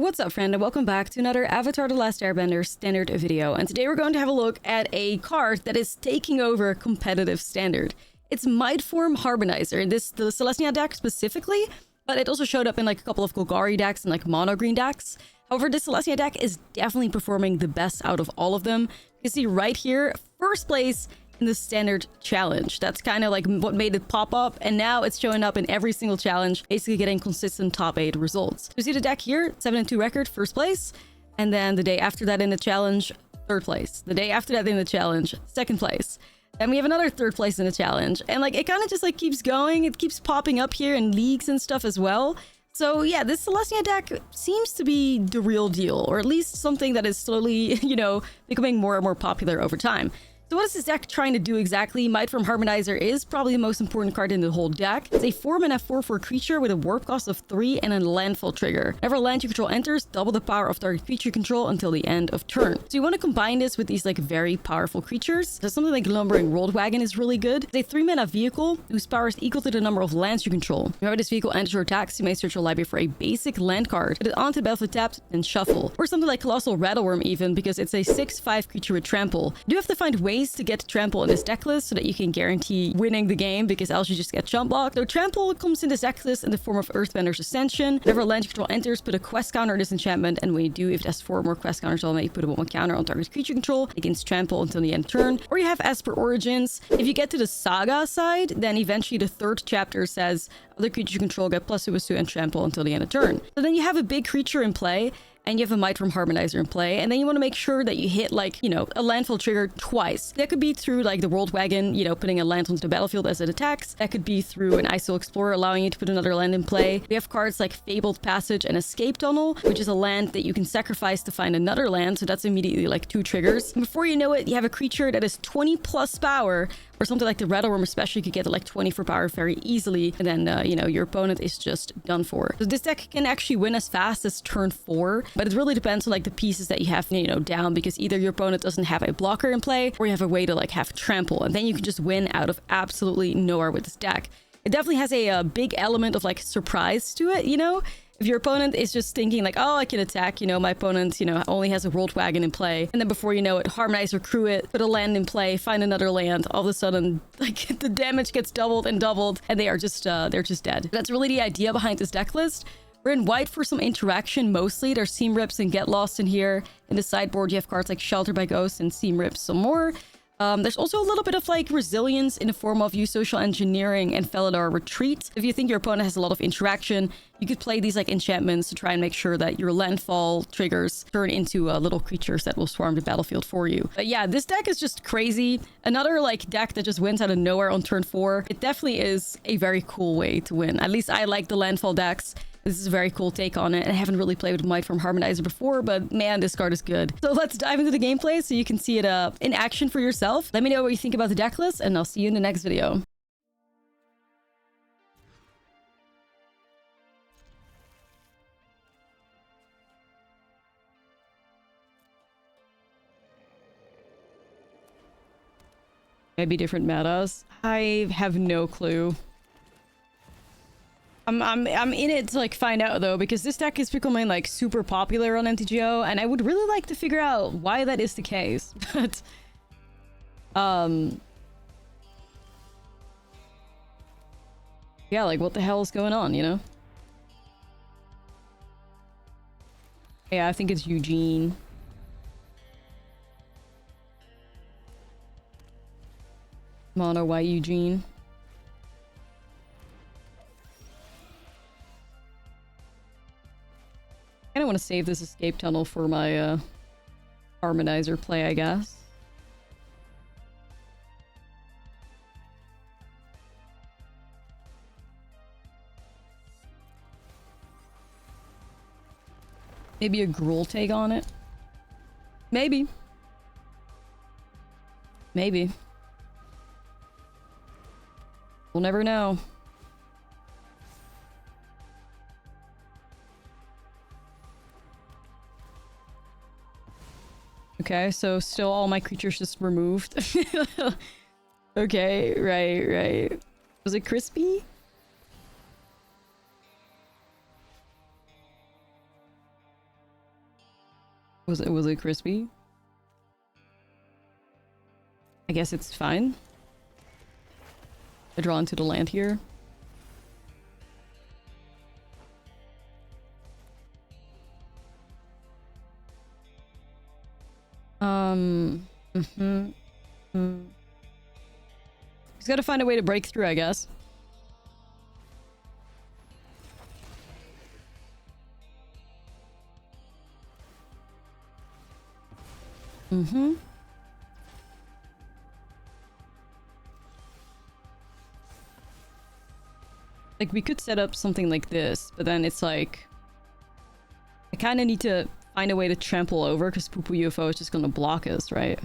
What's up, friend, and welcome back to another Avatar: The Last Airbender standard video. And today we're going to have a look at a card that is taking over competitive standard. It's Mightform Harmonizer, the Selesnya deck specifically, but it also showed up in like a couple of Golgari decks and like mono green decks. However, this Selesnya deck is definitely performing the best out of all of them. You can see right here, first place in the standard challenge. That's kind of like what made it pop up, and now it's showing up in every single challenge, basically getting consistent top 8 results. So you see the deck here, 7-2 record, first place, and then the day after that in the challenge, third place. The day after that in the challenge, second place. Then we have another third place in the challenge, and like it kind of just like keeps going. It keeps popping up here in leagues and stuff as well. So yeah, this Selesnya deck seems to be the real deal, or at least something that is slowly, you know, becoming more and more popular over time. So what is this deck trying to do exactly? Mightform Harmonizer is probably the most important card in the whole deck. It's a 4-mana 4/4 creature with a warp cost of 3 and a landfall trigger. Whenever land you control enters, double the power of target creature you control until the end of turn. So you want to combine this with these like very powerful creatures. So something like Lumbering World Wagon is really good. It's a 3-mana vehicle whose power is equal to the number of lands you control. Whenever this vehicle enters or attacks, you may search your library for a basic land card, put it onto the battlefield tapped, and shuffle. Or something like Colossal Rattleworm even, because it's a 6/5 creature with trample. You do have to find ways to get trample in this deck list so that you can guarantee winning the game, because else you just get jump blocked. So trample comes in this deck list in the form of Earthbender's Ascension. Whenever land you control enters, put a quest counter on this enchantment, and when you do, if it has 4 or more quest counters on it, you put a 1 counter on target creature control against trample until the end of turn. Or you have As Per Origins. If you get to the Saga side, then eventually the 3rd chapter says other creature you control get +2/+2 and trample until the end of turn. So then you have a big creature in play, and you have a Mightform Harmonizer in play, and then you want to make sure that you hit, like, you know, a landfall trigger twice. That could be through, like, the World Wagon, you know, putting a land onto the battlefield as it attacks. That could be through an Icefield Explorer, allowing you to put another land in play. We have cards like Fabled Passage and Escape Tunnel, which is a land that you can sacrifice to find another land, so that's immediately, like, 2 triggers. And before you know it, you have a creature that is 20+ power, or something like the Rattleworm especially could get to, like, 24 power very easily, and then, you know, your opponent is just done for. So this deck can actually win as fast as turn 4, but it really depends on, like, the pieces that you have, you know, down, because either your opponent doesn't have a blocker in play, or you have a way to, like, have trample, and then you can just win out of absolutely nowhere with this deck. It definitely has a big element of, like, surprise to it, you know? If your opponent is just thinking like, oh, I can attack, you know, my opponent, you know, only has a World Wagon in play. And then before you know it, Harmonizer crew it, put a land in play, find another land. All of a sudden, like, the damage gets doubled and doubled, and they are just, they're just dead. That's really the idea behind this deck list. We're in white for some interaction mostly. There's Seam Rips and Get Lost in here. In the sideboard, you have cards like Shelter by Ghost and Seam Rips some more. There's also a little bit of like resilience in the form of use Social Engineering and Felidar Retreat. If you think your opponent has a lot of interaction, you could play these like enchantments to try and make sure that your landfall triggers turn into little creatures that will swarm the battlefield for you. But yeah, this deck is just crazy. Another like deck that just wins out of nowhere on turn 4. It definitely is a very cool way to win. At least I like the landfall decks. This is a very cool take on it. I haven't really played with Mightform Harmonizer before, but man, this card is good. So let's dive into the gameplay so you can see it in action for yourself. Let me know what you think about the deck list, and I'll see you in the next video. Maybe different metas. I have no clue. I'm in it to like find out though, because this deck is becoming like super popular on MTGO, and I would really like to figure out why that is the case. But yeah, like what the hell is going on, you know? Yeah, I think it's Eugene. Mono white Eugene. I want to save this Escape Tunnel for my Harmonizer play, I guess. Maybe a Gruul take on it. Maybe. Maybe. We'll never know. Okay, so still all my creatures just removed. Okay, right. Was it crispy? Was it crispy? I guess it's fine. I draw into the land here. He's gotta find a way to break through, I guess. Like, we could set up something like this, but then it's like... I kind of need to find a way to trample over, because Poo Poo UFO is just gonna block us, right?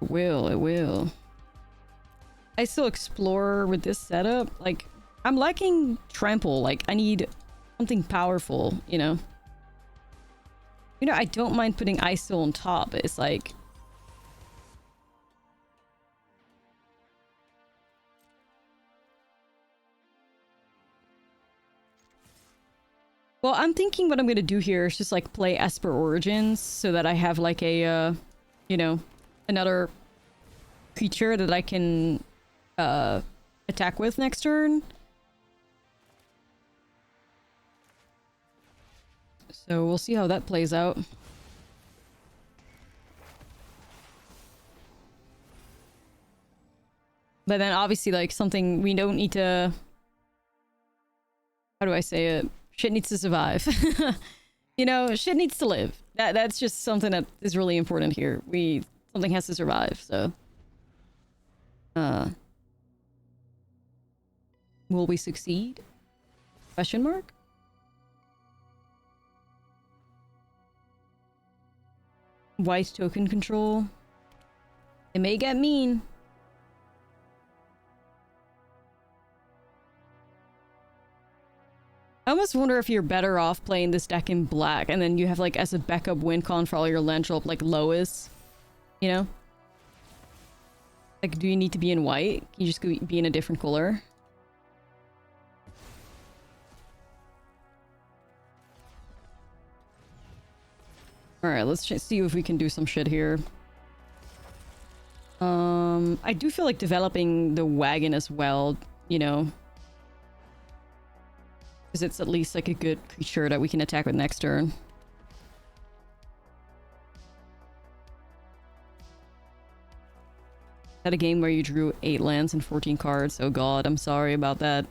It will. I still explore with this setup. Like, I'm lacking trample. Like, I need something powerful, you know? You know, I don't mind putting ice on top, but it's like... Well, I'm thinking what I'm gonna do here is just, like, play Esper Origins so that I have, like, a, you know, another creature that I can, attack with next turn. So we'll see how that plays out. But then obviously, like, something we don't need to... How do I say it? Shit needs to survive. You know, shit needs to live. That's just something that is really important here. Something has to survive, so... Will we succeed? Question mark? White token control. It may get mean. I almost wonder if you're better off playing this deck in black and then you have, like, as a backup win con for all your land drop, like, Lois. You know? Like, do you need to be in white? Can you just be in a different color? Alright, let's see if we can do some shit here. I do feel like developing the wagon as well, you know. Because it's at least, like, a good creature that we can attack with next turn. Had a game where you drew 8 lands and 14 cards. Oh god, I'm sorry about that.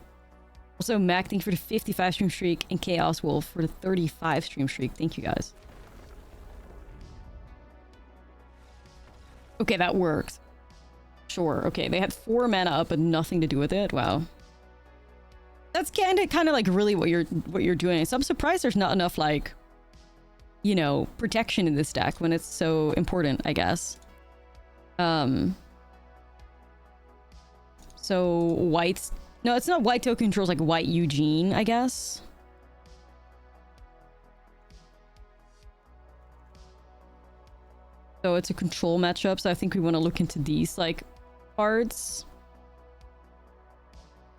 Also, Mac, thank you for the 55 stream streak, and Chaos Wolf for the 35 stream streak. Thank you, guys. Okay, that works. Sure, okay, they had 4 mana up but nothing to do with it. Wow. That's kind of like really what you're doing. So I'm surprised there's not enough, like, you know, protection in this deck when it's so important, I guess. So white... No, it's not white token controls, like white Eugene, I guess. So it's a control matchup, so I think we want to look into these, like, cards.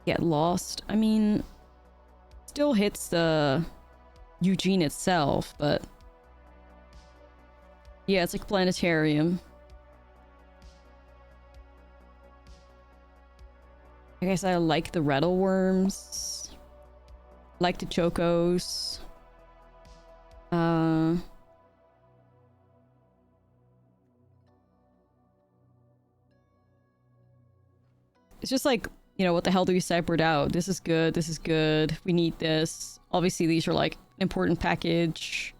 Get lost. I mean, still hits the Eugene itself, but... Yeah, it's like Planetarium. I guess I like the Rattleworms. Like the Chocos. It's just like, you know, what the hell do we sideboard out? This is good, this is good. We need this. Obviously, these are, like, an important package.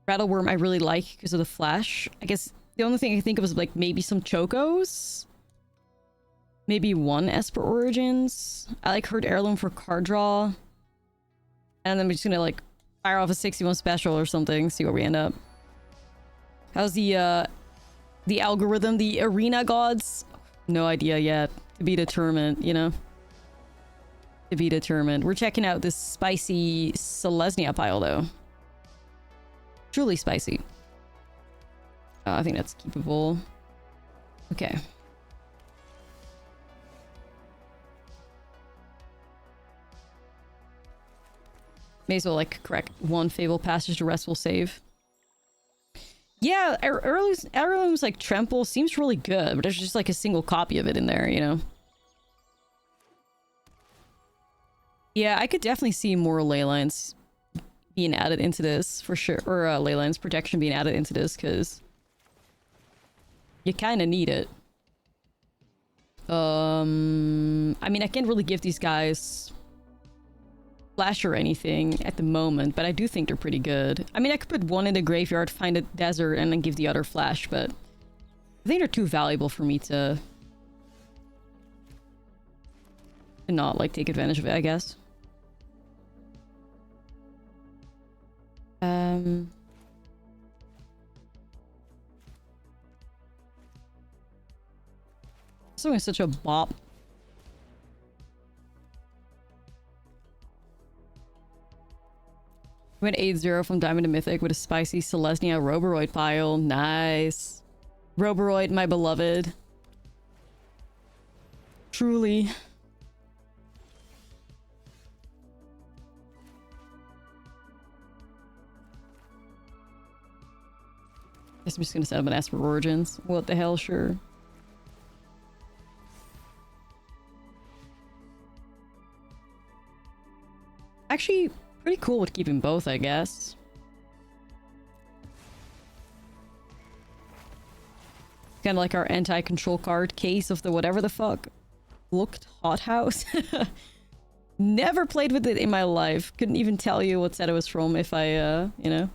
Rattleworm I really like because of the flash. I guess the only thing I can think of is, like, maybe some Chocos. Maybe one Esper Origins. I like Herd Heirloom for card draw. And then we're just gonna, like, fire off a 61 special or something. See where we end up. How's the algorithm? The arena gods? No idea yet. To be determined, you know? To be determined. We're checking out this spicy Selesnya pile, though. Truly spicy. I think that's keepable. Okay. May as well, like, correct one Fable Passage, the rest will save. Yeah, Heirloom's, like, Trample seems really good, but there's just, like, a single copy of it in there, you know? Yeah, I could definitely see more Leylines being added into this, for sure. Or, Leylines Protection being added into this, because you kind of need it. I mean, I can't really give these guys flash or anything at the moment, but I do think they're pretty good. I mean, I could put one in the graveyard, find a desert, and then give the other flash, but I think they're too valuable for me to not, like, take advantage of it, I guess. This song is such a bop. Went 8-0 from Diamond to Mythic with a spicy Selesnya Roboroid pile. Nice. Roboroid, my beloved. Truly. Guess I'm just gonna set up an Esper Origins. What the hell, sure. Actually, pretty cool with keeping both, I guess. Kind of like our anti-control card case of the whatever the fuck. Looked hothouse. Never played with it in my life. Couldn't even tell you what set it was from if I, you know.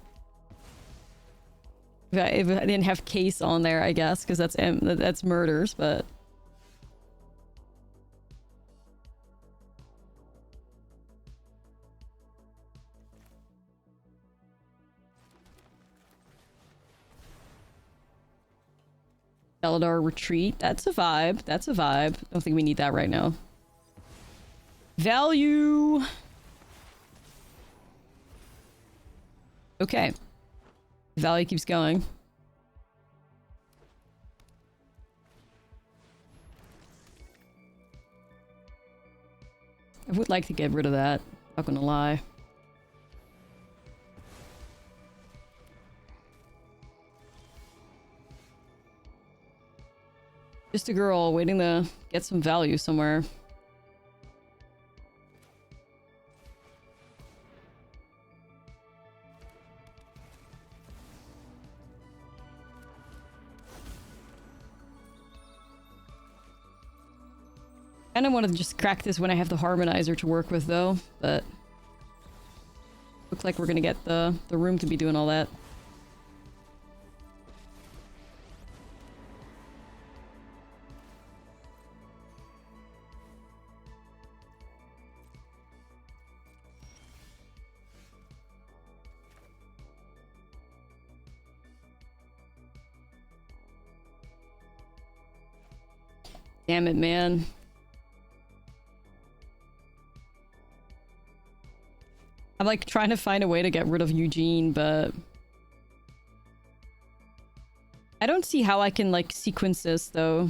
If I didn't have case on there, I guess, because that's murders, but... Eldar Retreat. That's a vibe. That's a vibe. Don't think we need that right now. Value! Okay. Value keeps going. I would like to get rid of that. Not gonna lie. Just a girl waiting to get some value somewhere. I kind of want to just crack this when I have the Harmonizer to work with, though, but looks like we're gonna get the room to be doing all that. Damn it, man. I'm like trying to find a way to get rid of Eugene, but I don't see how I can like sequence this though.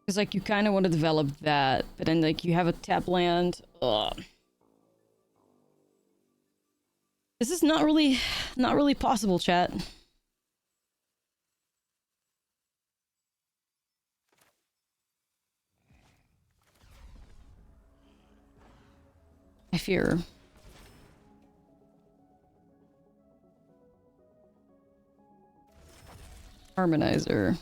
Because like you kind of want to develop that, but then like you have a tap land. Ugh. This is not really possible, chat. I fear. Harmonizer.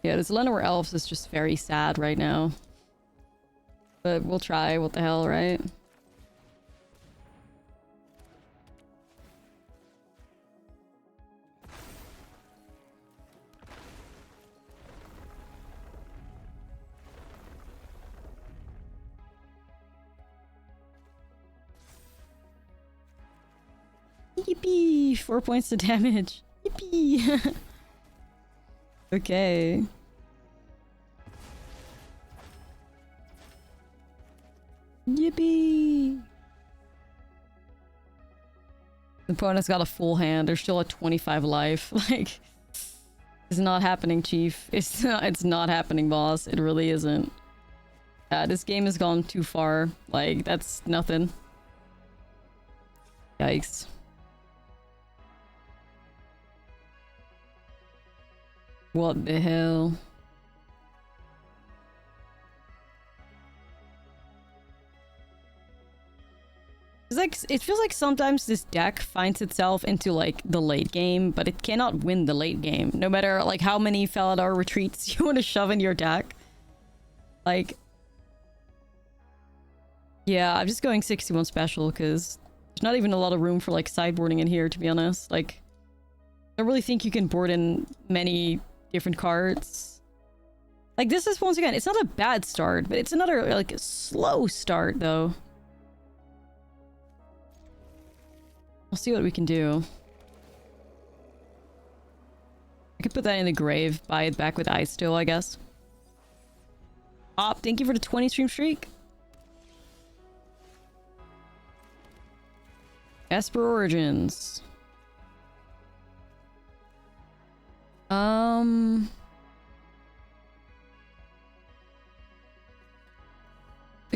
Yeah, this Llanowar Elves is just very sad right now. But we'll try, what the hell, right? Yippee! 4 points to damage. Yippee! Okay. Yippee! The opponent's got a full hand. They're still at 25 life. Like, it's not happening, Chief. It's not happening, boss. It really isn't. Yeah, this game has gone too far. Like, that's nothing. Yikes. What the hell? It's like, it feels like sometimes this deck finds itself into like the late game, but it cannot win the late game. No matter like how many Faladar retreats you want to shove in your deck. Like, yeah, I'm just going 61 special because there's not even a lot of room for like sideboarding in here, to be honest. Like, I don't really think you can board in many different cards. Like, this is, once again, it's not a bad start, but it's another like a slow start though. We'll see what we can do. I could put that in the grave, buy it back with ice still, I guess. Thank you for the 20 stream streak. Esper Origins. I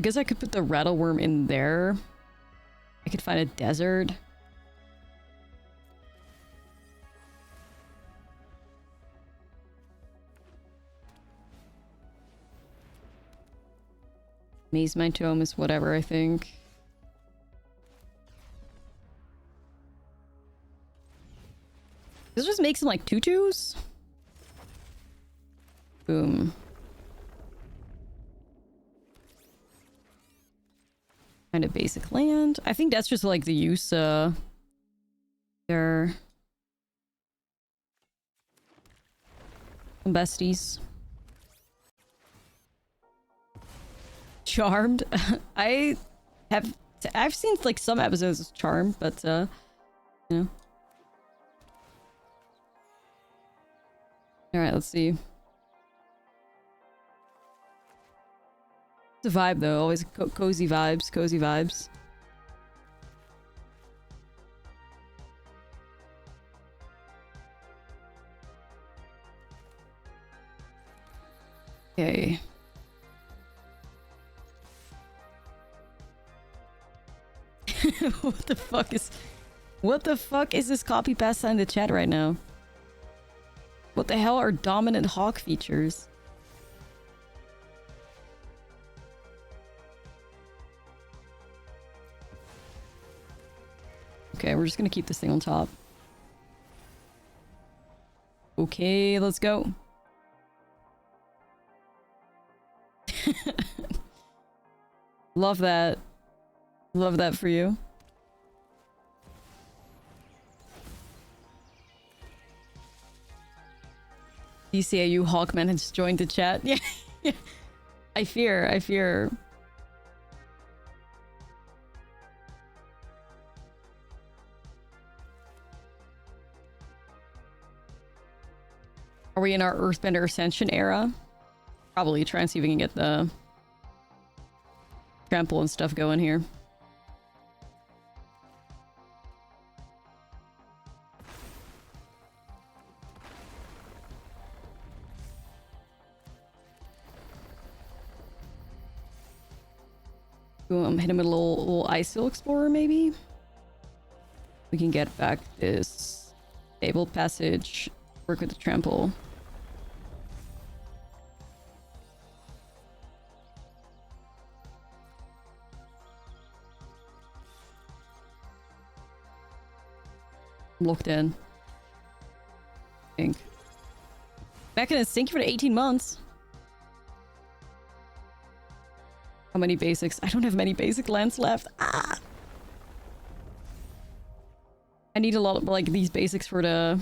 guess I could put the Rattleworm in there. I could find a desert. Maze Mind Tome is whatever, I think. This just makes them like 2/2s? Boom. Kind of basic land. I think that's just like the use, there. Some besties. Charmed. I've seen like some episodes of Charmed, but you know. All right, let's see. It's a vibe though, always cozy vibes, cozy vibes. Okay. What the fuck is this copy pasta in the chat right now? What the hell are dominant hawk features? Okay, we're just gonna keep this thing on top. Okay, let's go. Love that. Love that for you. DCAU Hawkman has joined the chat. Yeah. I fear. Are we in our Earthbender Ascension era? Probably. Try and see if we can get the trample and stuff going here. Boom, hit him with a little Icefield Explorer, maybe? We can get back this stable passage, work with the trample. Locked in. I think. Back in a sink for 18 months. How many basics? I don't have many basic lands left. Ah! I need a lot of like these basics for the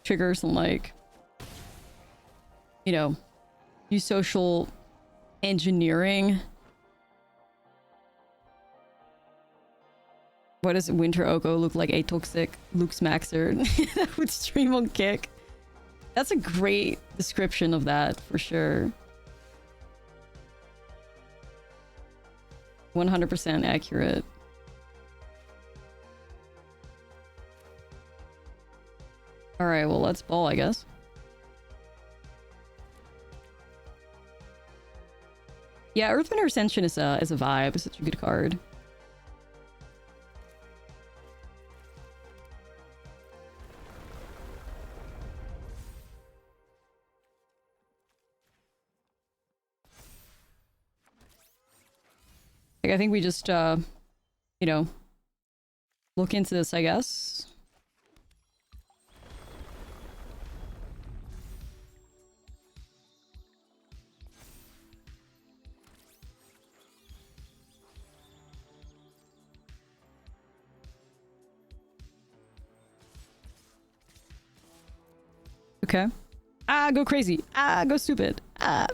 triggers and like, you know, use social engineering. What does Winter Oko look like? A toxic Luke Smaxer that would stream on Kick. That's a great description of that for sure. 100% accurate. Alright, well, let's ball, I guess. Yeah, Earthwind Ascension is a vibe. It's such a good card. Like, I think we just, you know, look into this, I guess. Okay. Ah, go crazy. Ah, go stupid. Ah.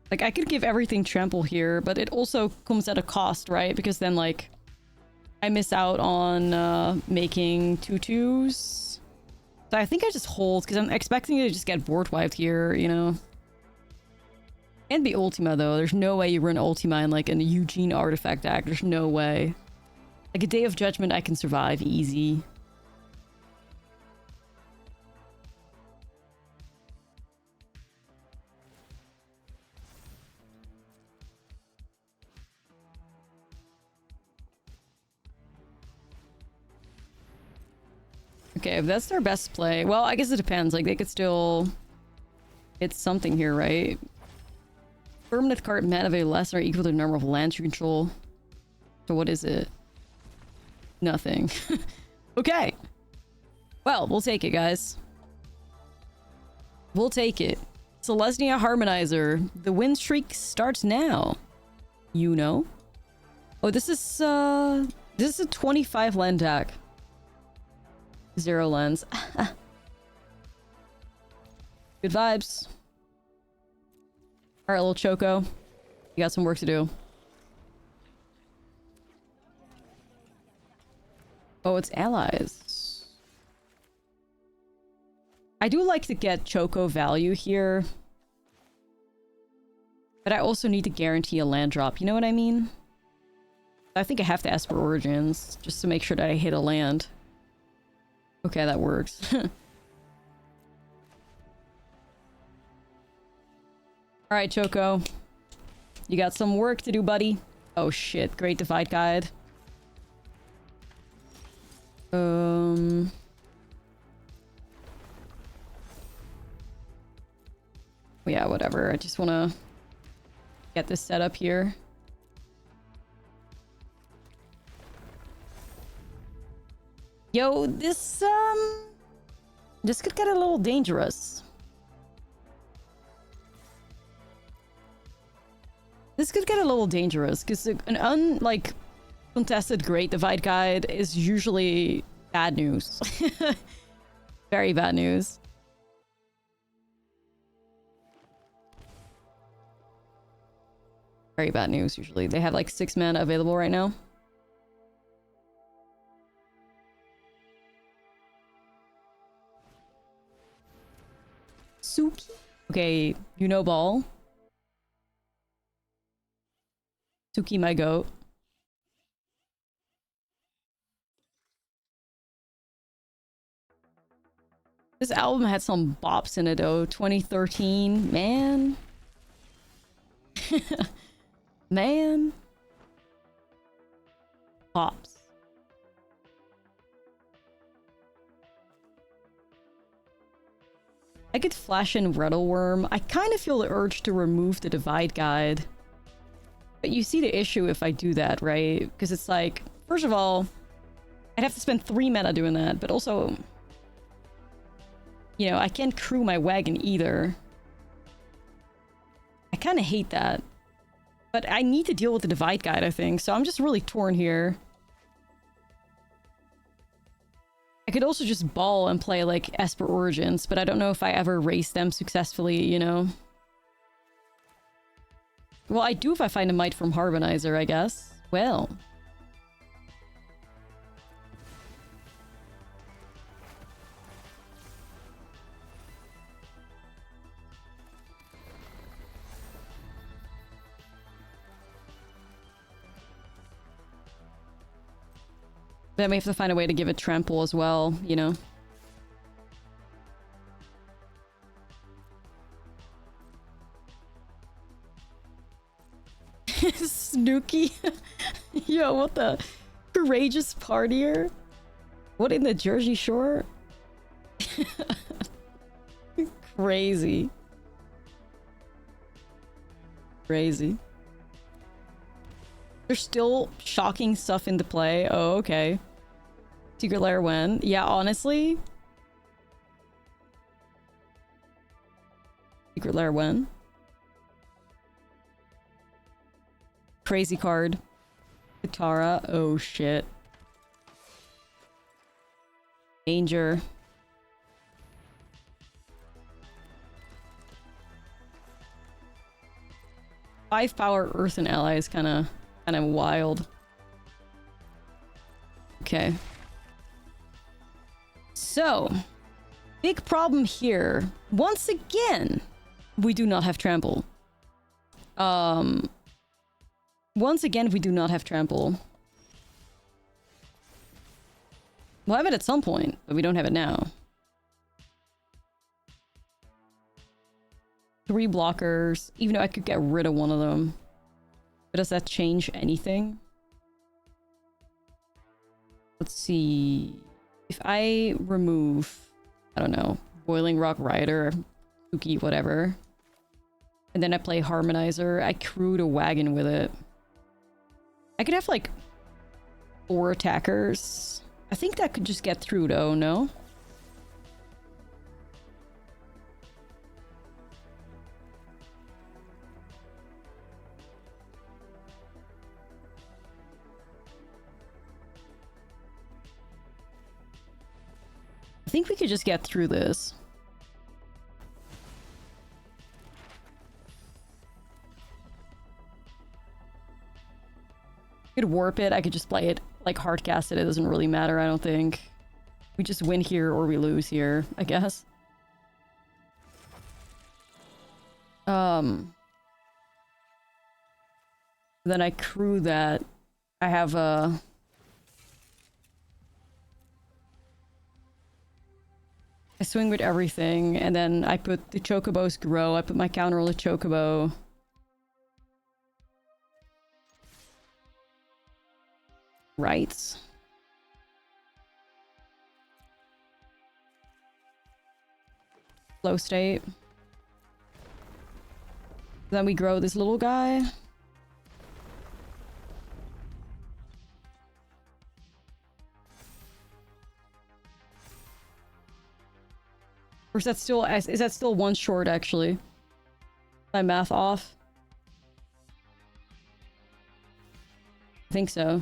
Like, I could give everything trample here, but it also comes at a cost, right? Because then, like, I miss out on making 2/2s. So I think I just hold, because I'm expecting to just get board wiped here, you know? And be Ultima, though. There's no way you run Ultima in, like, an Eugene artifact deck. There's no way. Like, a Day of Judgment I can survive easy. Okay, if that's their best play... Well, I guess it depends. Like, they could still... It's something here, right? Permanent card mana value less or equal to the number of lands you control. So what is it? Nothing. Okay. Well, we'll take it, guys. We'll take it. Selesnya Harmonizer. The win streak starts now. You know? Oh, this is a 25 land deck. 0 lands. Good vibes. Alright, little Choco. You got some work to do. Oh, it's allies. I do like to get Choco value here. But I also need to guarantee a land drop. You know what I mean? I think I have to Esper Origins just to make sure that I hit a land. Okay, that works. Alright, Choco. You got some work to do, buddy. Oh shit, Great Divide Guide. Yeah, whatever. I just want to get this set up here. Yo, this could get a little dangerous. This could get a little dangerous, because an contested Great Divide Guide is usually bad news. Very bad news. Very bad news, usually. They have like 6 mana available right now. Suki? Okay, you know ball. Suki, my goat. This album had some bops in it, though. 2013. Man. Man. Bops. I could flash in Riddleworm. I kind of feel the urge to remove the Divide Guide. But you see the issue if I do that, right? Because it's like, first of all, I'd have to spend 3 mana doing that, but also, you know, I can't crew my wagon either. I kind of hate that. But I need to deal with the Divide Guide, I think, so I'm just really torn here. I could also just ball and play, like, Esper Origins, but I don't know if I ever race them successfully, you know? Well, I do if I find a Might from Harmonizer, I guess. Well. Then we have to find a way to give it trample as well, you know? Snooky? Yo, what the? Courageous partier? What in the Jersey Shore? Crazy. Crazy. There's still shocking stuff into play. Oh, okay. Secret Lair when? Yeah, honestly. Secret Lair when? Crazy card. Katara. Oh, shit. Danger. Five power Earth and Ally is kind of wild. Okay. So, big problem here. Once again, we do not have trample. Once again, we do not have trample. We'll have it at some point, but we don't have it now. 3 blockers, even though I could get rid of one of them. But does that change anything? Let's see. If I remove, I don't know, Boiling Rock Rider, Suki, whatever. And then I play Harmonizer, I crew a wagon with it. I could have like 4 attackers. I think that could just get through though, no? I think we could just get through this. I could warp it, I could just play it like hardcast it, it doesn't really matter, I don't think. We just win here or we lose here, I guess. Then I crew that. I have a... I swing with everything, and then I put the Chocobos grow, I put my counter on the Chocobo. Right. Flow state. Then we grow this little guy. Or is that still one short actually? My math off? I think so.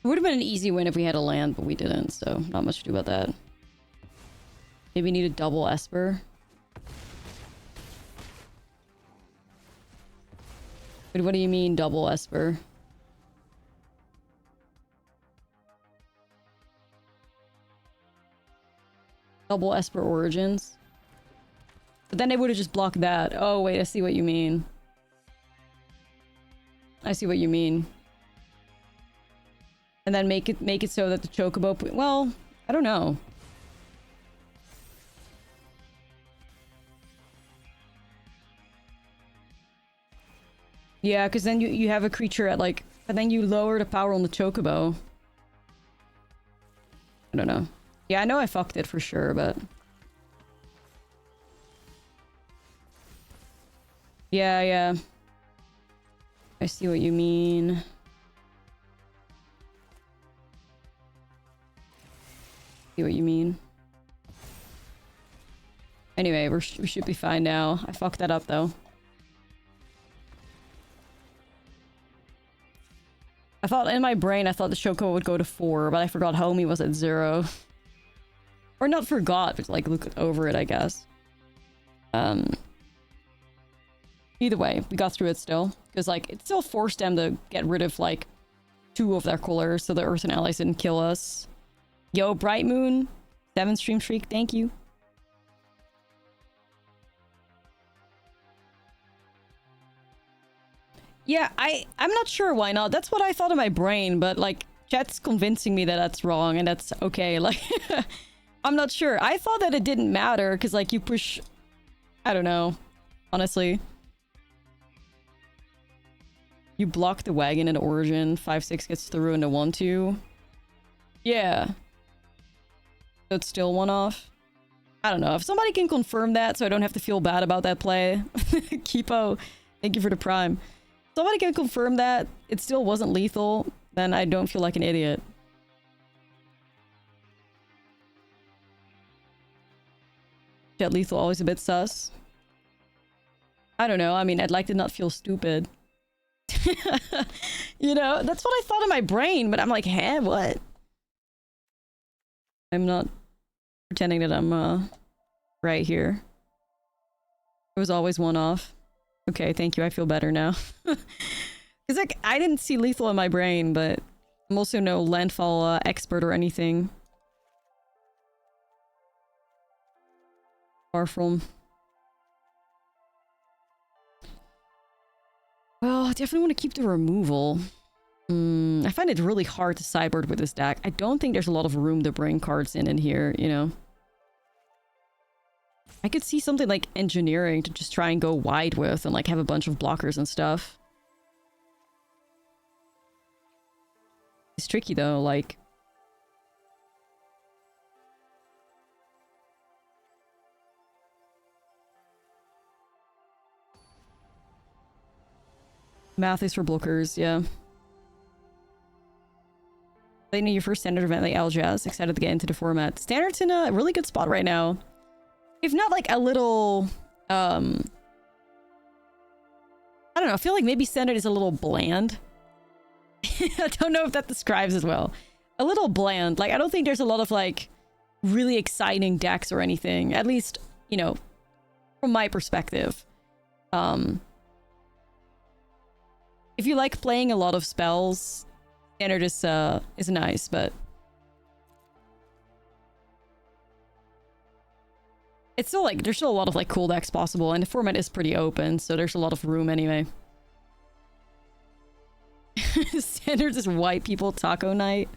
It would have been an easy win if we had a land, but we didn't, so not much to do about that. Maybe need a double Esper. Wait, what do you mean double Esper? Double Esper Origins? But then they would have just blocked that. Oh wait, I see what you mean. I see what you mean. And then make it so that the Chocobo... Well, I don't know. Yeah, because then you have a creature at like... And then you lower the power on the Chocobo. I don't know. Yeah, I know I fucked it for sure, but... Yeah, yeah. I see what you mean. See what you mean. Anyway, we should be fine now. I fucked that up though. I thought in my brain, I thought the Shoko would go to 4, but I forgot Homie was at 0. Or not forgot, but like look over it, I guess. Either way, we got through it still. Because like, it still forced them to get rid of like 2 of their colors, so the Earth and Allies didn't kill us. Yo, Bright Moon, 7 stream streak, thank you. Yeah, I'm not sure why not. That's what I thought in my brain, but like chat's convincing me that that's wrong and that's okay. Like I'm not sure. I thought that it didn't matter because like you push, I don't know, honestly. You block the wagon at origin, 5/6 gets through into 1/2. Yeah. So it's still one off. I don't know. If somebody can confirm that so I don't have to feel bad about that play. Kipo, thank you for the prime. Somebody can confirm that it still wasn't lethal, then I don't feel like an idiot. Jet lethal always a bit sus. I don't know. I mean, I'd like to not feel stupid. You know, that's what I thought in my brain, but I'm like, huh, what? I'm not pretending that I'm right here. It was always one off. Okay, thank you. I feel better now. Because like I didn't see lethal in my brain, but I'm also no landfall expert or anything. Far from. Well, I definitely want to keep the removal. I find it really hard to sideboard with this deck. I don't think there's a lot of room to bring cards in here, you know? I could see something like engineering to just try and go wide with and like have a bunch of blockers and stuff. It's tricky though, like... Math is for blockers, yeah. Playing your first standard event like Aljaz, excited to get into the format. Standard's in a really good spot right now. If not like a little, I don't know, I feel like maybe standard is a little bland. I don't know if that describes as well. A little bland. Like, I don't think there's a lot of like really exciting decks or anything. At least, you know, from my perspective. If you like playing a lot of spells, standard is nice, but it's still like there's still a lot of like cool decks possible, and the format is pretty open, so there's a lot of room anyway. Standard is white people taco night.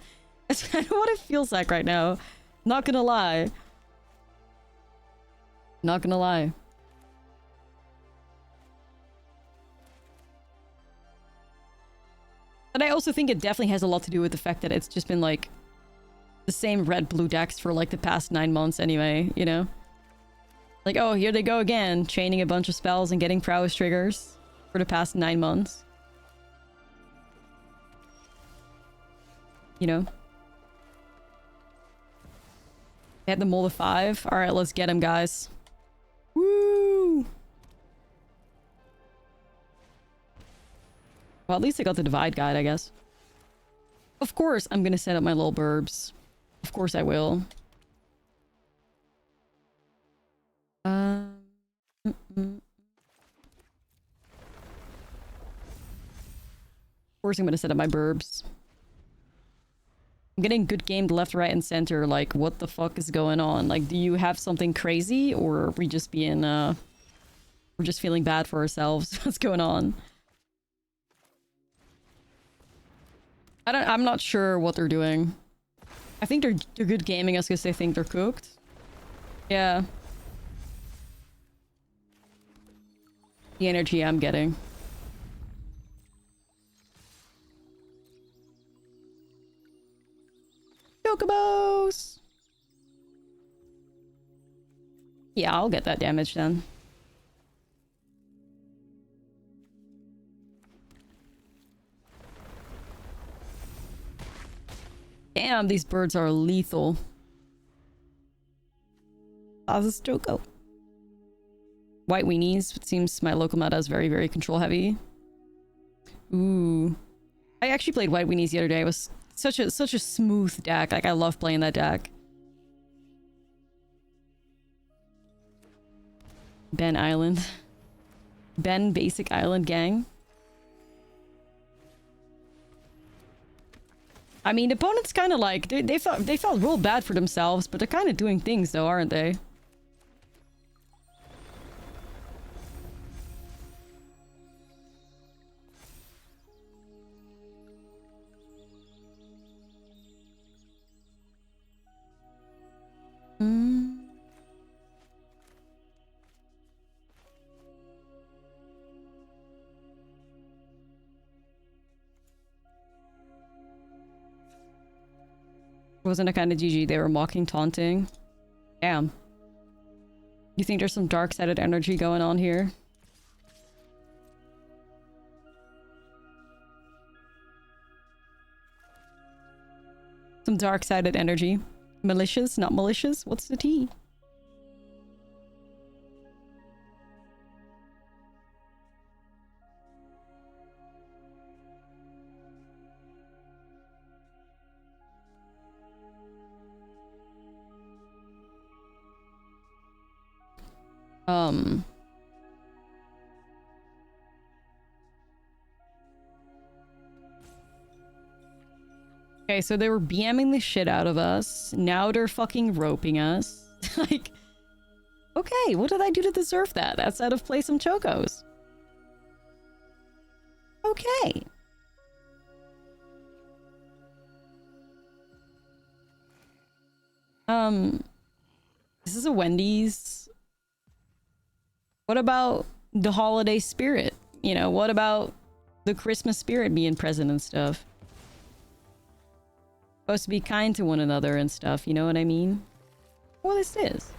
That's kind of what it feels like right now. Not gonna lie. Not gonna lie. But I also think it definitely has a lot to do with the fact that it's just been like the same red-blue decks for like the past 9 months anyway, you know? Like, oh, here they go again, chaining a bunch of spells and getting prowess triggers for the past 9 months. You know? Get the mold of 5. Alright, let's get him, guys. Woo! Well, at least I got the divide guide, I guess. Of course, I'm gonna set up my little burbs. Of course I will. Of course I'm gonna set up my burbs. I'm getting good gamed left, right, and center. Like, what the fuck is going on? Like, do you have something crazy? Or are we just being, we're just feeling bad for ourselves? What's going on? I'm not sure what they're doing. I think they're good gaming us because they think they're cooked. Yeah. The energy I'm getting. Chocobos! Yeah, I'll get that damage then. Damn, these birds are lethal. Az's Choco. White weenies. It seems my local meta is very, very control heavy. Ooh. I actually played white weenies the other day. It was such a smooth deck. Like, I love playing that deck. Ben Island. Ben Basic Island Gang. I mean, the opponents kind of like they felt real bad for themselves, but they're kind of doing things though, aren't they? Mm. Wasn't a kind of GG, they were mocking, taunting. Damn. You think there's some dark-sided energy going on here? Some dark-sided energy. Malicious, not malicious? What's the tea? Okay, so they were BMing the shit out of us. Now they're fucking roping us. Like, okay, what did I do to deserve that? Outside of play some Chocos. Okay. This is a Wendy's. What about the holiday spirit? You know, what about the Christmas spirit being present and stuff? Supposed to be kind to one another and stuff, you know what I mean? Well, this is.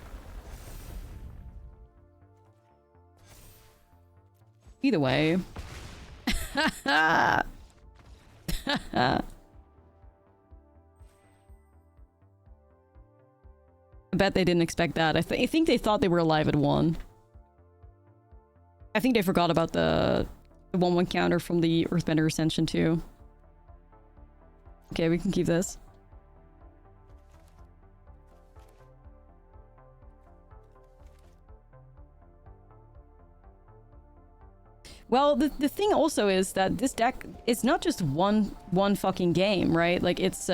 Either way. I bet they didn't expect that. I think they thought they were alive at 1. I think they forgot about the 1-1 counter from the Earthbender Ascension too. Okay, we can keep this. Well, the thing also is that this deck is not just one fucking game, right? Like it's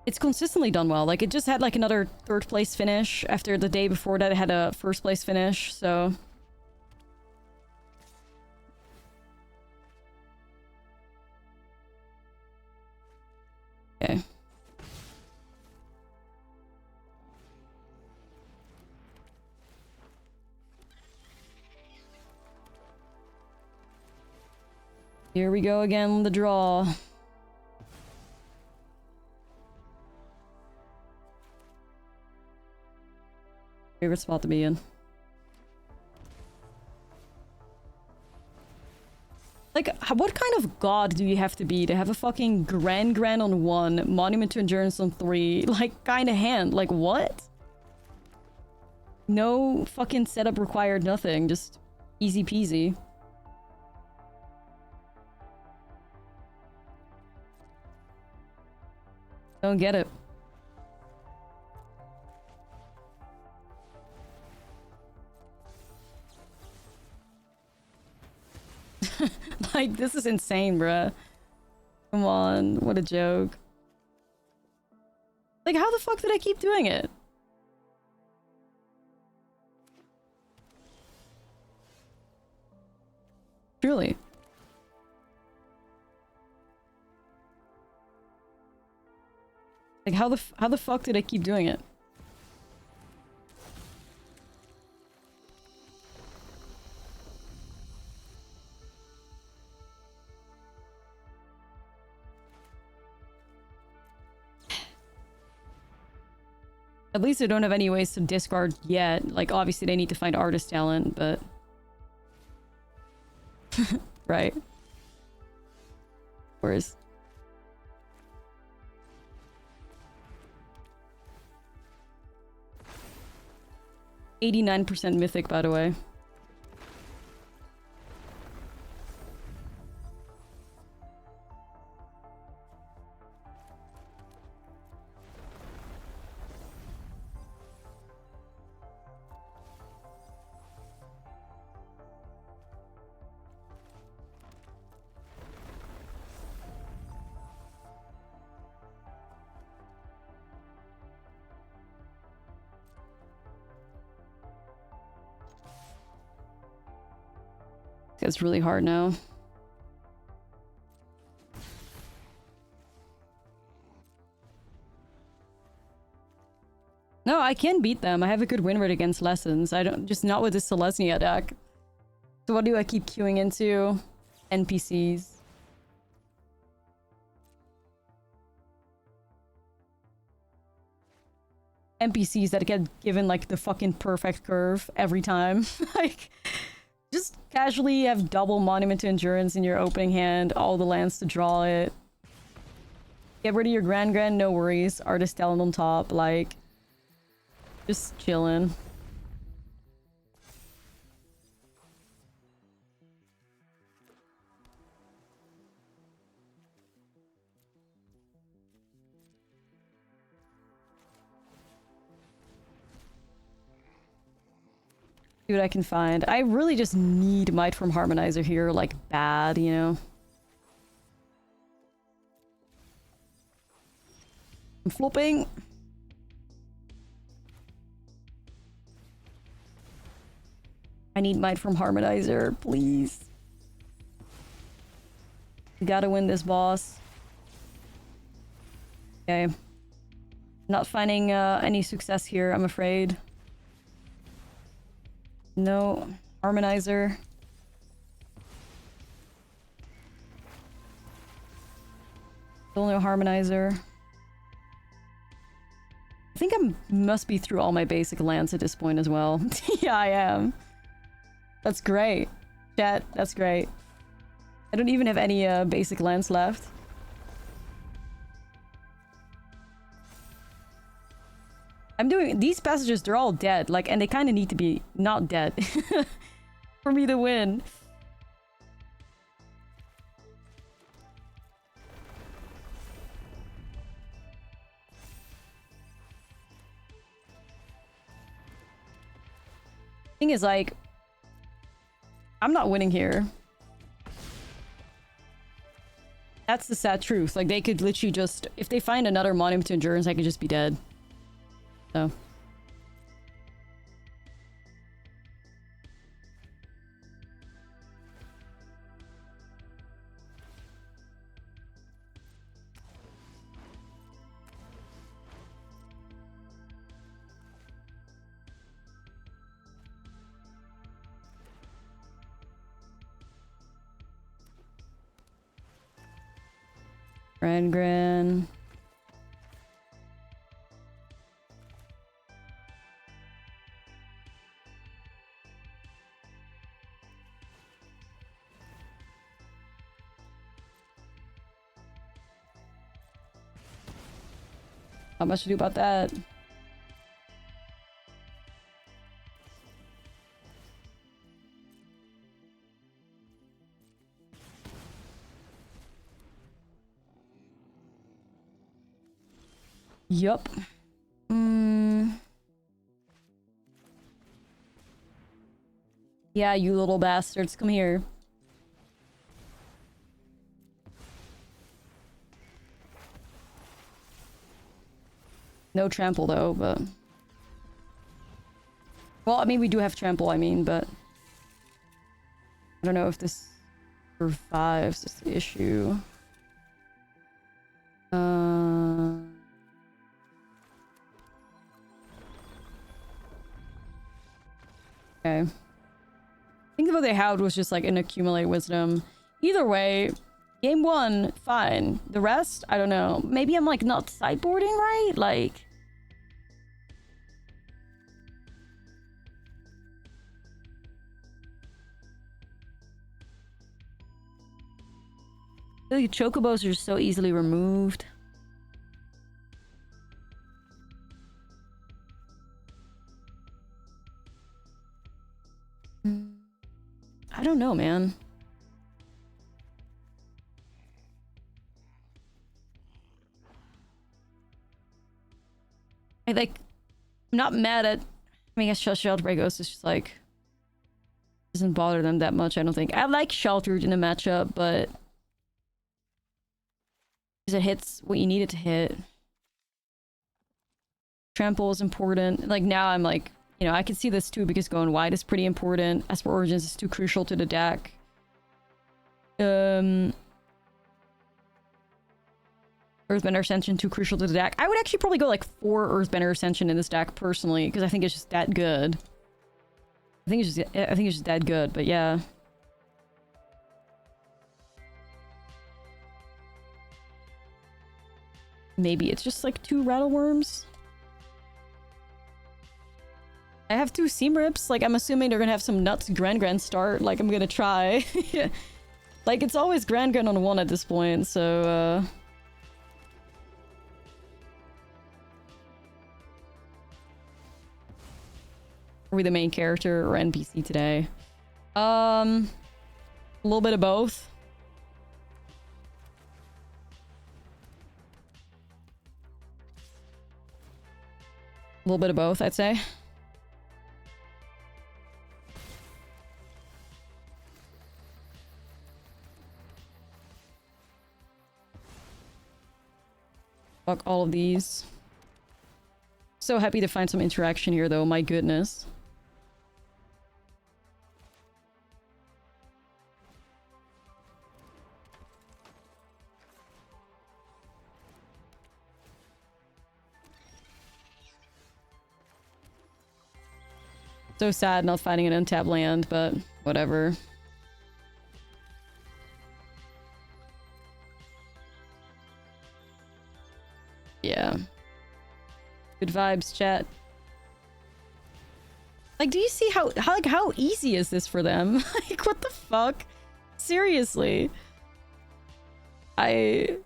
it's consistently done well. Like it just had like another 3rd place finish after the day before that it had a 1st place finish, so okay. Here we go again, the draw. Favorite spot to be in. Like, what kind of god do you have to be to have a fucking Grand on 1, Monument to Endurance on 3, like, kind of hand? Like, what? No fucking setup required, nothing. Just easy peasy. Don't get it. Like, this is insane, bruh. Come on, what a joke. Like, how the fuck did I keep doing it? Truly. Like, how the fuck did I keep doing it? At least I don't have any ways to discard yet. Like, obviously they need to find artist talent, but... right. Whereas... 89% mythic, by the way. It's really hard now. No, I can beat them. I have a good win rate against Lessons. I don't... Just not with this Selesnya deck. So what do I keep queuing into? NPCs. NPCs that get given, like, the fucking perfect curve every time. Like, just casually have double Monument to Endurance in your opening hand, all the lands to draw it. Get rid of your Grand, no worries. Artist Talent on top, like... Just chillin'. See what I can find. I really just need Might from Harmonizer here, like, bad, you know? I'm flopping. I need Might from Harmonizer, please. We gotta win this boss. Okay. Not finding any success here, I'm afraid. No. Harmonizer. Still no Harmonizer. I think I must be through all my basic lands at this point as well. Yeah, I am. That's great. Chat, that's great. I don't even have any basic lands left. I'm doing... These passages, they're all dead. Like, and they kind of need to be not dead. For me to win. Thing is, like... I'm not winning here. That's the sad truth. Like, they could literally just... If they find another Monument to Endurance, I could just be dead. So... Gran. Not much to do about that. Yup. Yeah, you little bastards, come here. No trample though, but... Well, I mean, we do have trample, I mean, but... I don't know if this survives, is the issue. Okay. I think what they had was just like an accumulate wisdom. Either way, game one, fine. The rest, I don't know. Maybe I'm like not sideboarding right? Like... The chocobos are so easily removed. I don't know, man. I'm not mad at... I mean, I guess Shelter Breakos is just like... Doesn't bother them that much, I don't think. I like Sheltered in the matchup, but... Because it hits what you need it to hit. Trample is important. Like, now I'm like... You know, I can see this too because going wide is pretty important. As for Origins, is too crucial to the deck. Earthbender Ascension too crucial to the deck. I would actually probably go like 4 Earthbender Ascension in this deck personally, because I think it's just that good. I think it's just that good, but yeah. Maybe it's just like 2 Rattleworms. I have 2 Seam Rips. Like, I'm assuming they're gonna have some nuts Grand start. Like, I'm gonna try. Like, it's always Grand on 1 at this point, so, Are we the main character or NPC today? A little bit of both. A little bit of both, I'd say. Fuck all of these. So happy to find some interaction here, though. My goodness. So sad not finding an untapped land, but whatever. Yeah. Good vibes, chat. Like, do you see how easy is this for them? Like, what the fuck? Seriously. How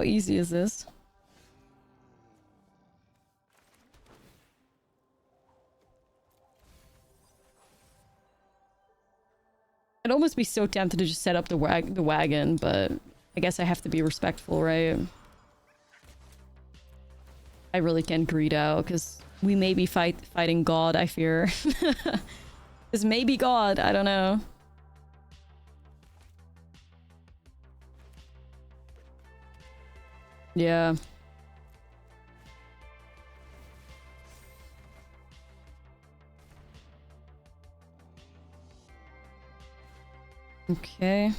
easy is this? I'd almost be so tempted to just set up the wagon, but I guess I have to be respectful, right? I really can't greed out, because we may be fighting God, I fear. This may be God, I don't know. Yeah. Okay.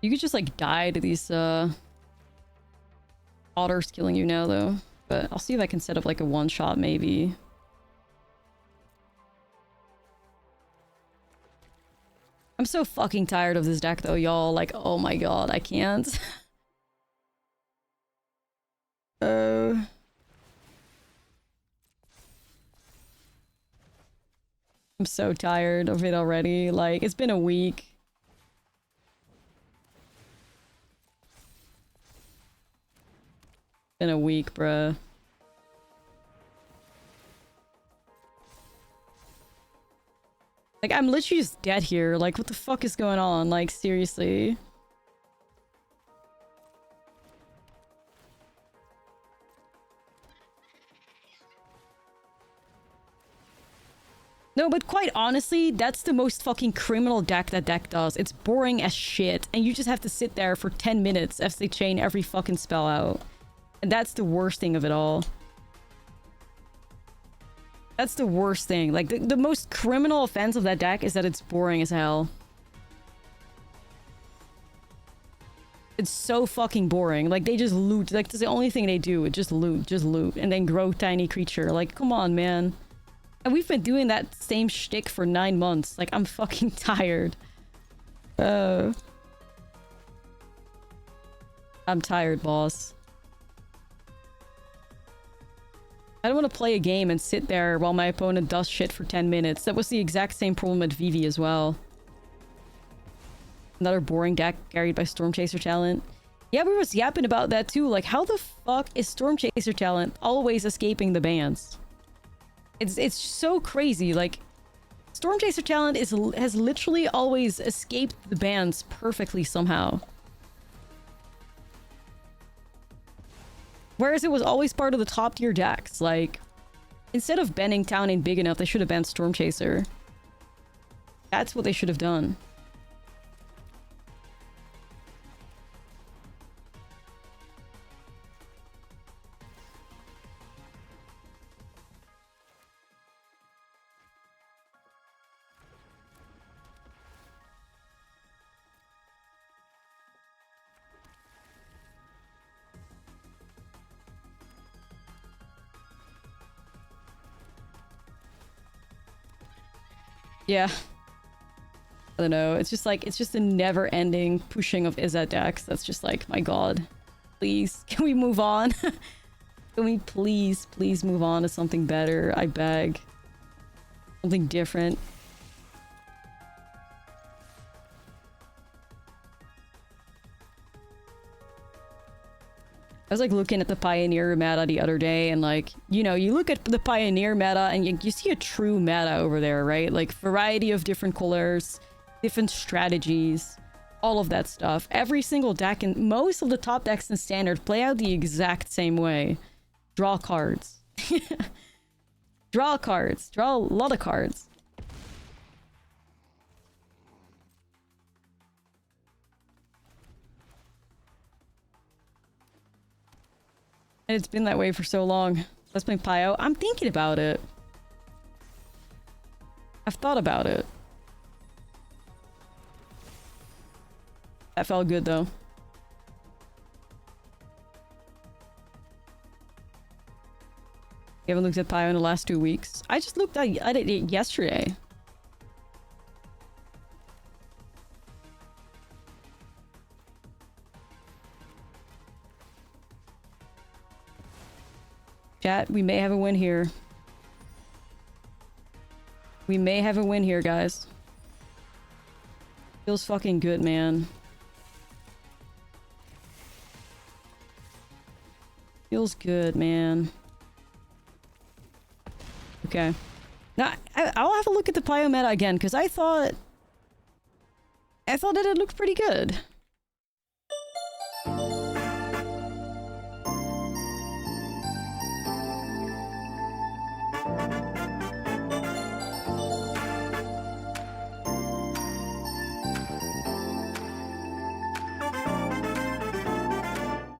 You could just like die to these otters killing you now though. But I'll see if I can set up like a one-shot maybe. I'm so fucking tired of this deck though, y'all. Like, oh my god, I can't. I'm so tired of it already. Like, it's been a week. Been a week, bruh. Like, I'm literally just dead here. Like, what the fuck is going on? Like, seriously. No, but quite honestly, that's the most fucking criminal deck that deck does. It's boring as shit, and you just have to sit there for 10 minutes as they chain every fucking spell out. And that's the worst thing of it all. That's the worst thing. Like, the most criminal offense of that deck is that it's boring as hell. It's so fucking boring. Like, they just loot. Like, that's the only thing they do. Just loot, and then grow tiny creature. Like, come on, man. And we've been doing that same shtick for 9 months. Like, I'm fucking tired. I'm tired, boss. I don't want to play a game and sit there while my opponent does shit for 10 minutes. That was the exact same problem at Vivi as well. Another boring deck carried by Storm Chaser talent. Yeah, we was yapping about that too. Like, how the fuck is Storm Chaser talent always escaping the bans? It's so crazy. Like, Storm Chaser talent has literally always escaped the bans perfectly somehow. Whereas it was always part of the top tier decks. Like, instead of banning Town ain't big enough, they should have banned Storm Chaser. That's what they should have done. Yeah. I don't know. It's just like, it's just a never-ending pushing of Izzet decks. That's just like, my god. Please, can we move on? Can we please move on to something better? I beg. Something different. I was like looking at the Pioneer meta the other day, and like, you know, you look at the Pioneer meta and you see a true meta over there, right? Like, variety of different colors, different strategies, all of that stuff. Every single deck and most of the top decks in Standard play out the exact same way. Draw cards. Draw cards. Draw a lot of cards. And it's been that way for so long. Let's play Pio. I'm thinking about it. I've thought about it. That felt good though. You haven't looked at Pio in the last 2 weeks. I just looked at it yesterday. Chat, we may have a win here. We may have a win here, guys. Feels fucking good, man. Feels good, man. Okay. Now, I'll have a look at the Pio meta again, because I thought that it looked pretty good.